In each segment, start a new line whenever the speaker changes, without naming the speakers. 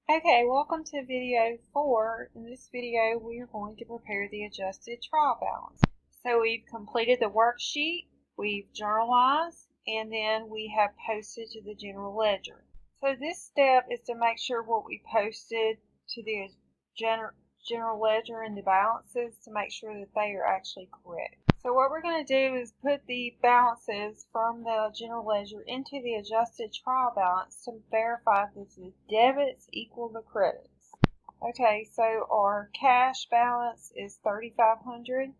Okay, welcome to video 4. In this video, we are going to prepare the adjusted trial balance. So we've completed the worksheet, we've journalized, and then we have posted to the general ledger. So this step is to make sure what we posted to the general ledger and the balances to make sure that they are actually correct. So what we're going to do is put the balances from the general ledger into the adjusted trial balance to verify that the debits equal the credits. Okay, so our cash balance is $3,500.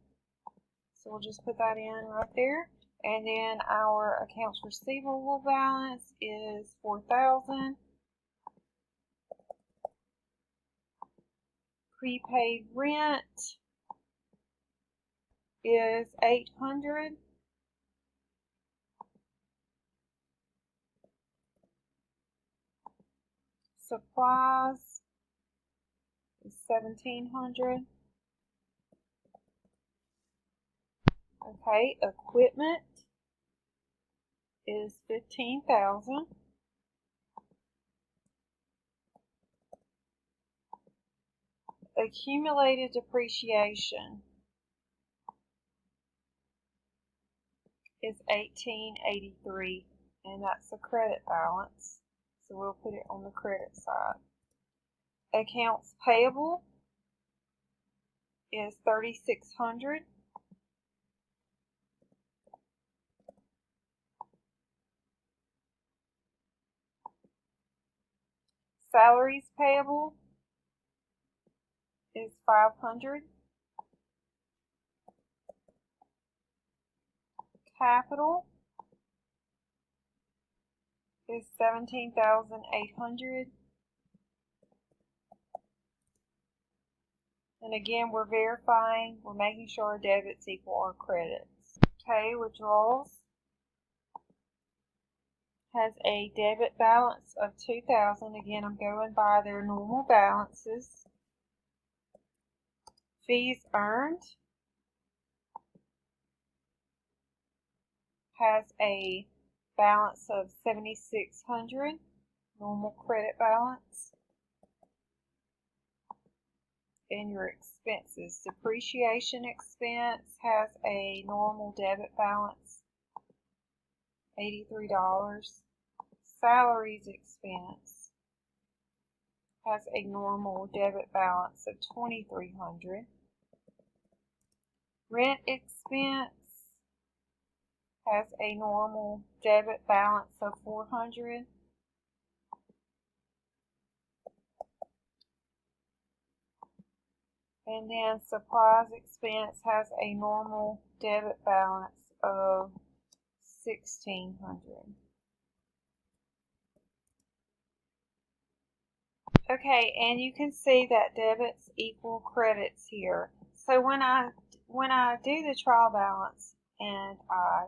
So we'll just put that in right there. And then our accounts receivable balance is $4,000. Prepaid rent is $800. Supplies is $1,700. Okay, equipment is $15,000. Accumulated depreciation is $1,883, and that's the credit balance. So we'll put it on the credit side. Accounts payable is $3,600. Salaries payable is $500. Capital is $17,800. And again, we're verifying, we're making sure our debits equal our credits. Okay, withdrawals has a debit balance of $2,000. Again, I'm going by their normal balances. Fees earned has a balance of $7,600, normal credit balance. And your expenses, depreciation expense has a normal debit balance, $83. Salaries expense has a normal debit balance of $2,300. Rent expense has a normal debit balance of $400. And then supplies expense has a normal debit balance of $1,600. Okay, and you can see that debits equal credits here. So when I do the trial balance and I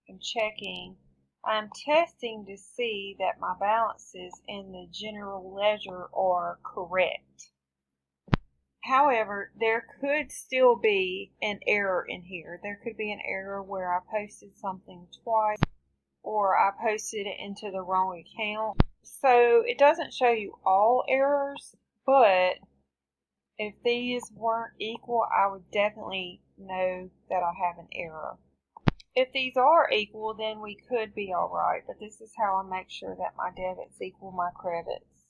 am checking, I'm testing to see that my balances in the general ledger are correct. However, there could still be an error in here. There could be an error where I posted something twice or I posted it into the wrong account. So it doesn't show you all errors, but if these weren't equal, I would definitely know that I have an error. If these are equal, then we could be alright, but this is how I make sure that my debits equal my credits.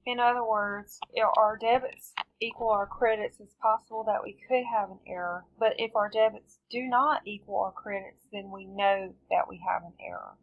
In other words, if our debits equal our credits, it's possible that we could have an error, but if our debits do not equal our credits, then we know that we have an error.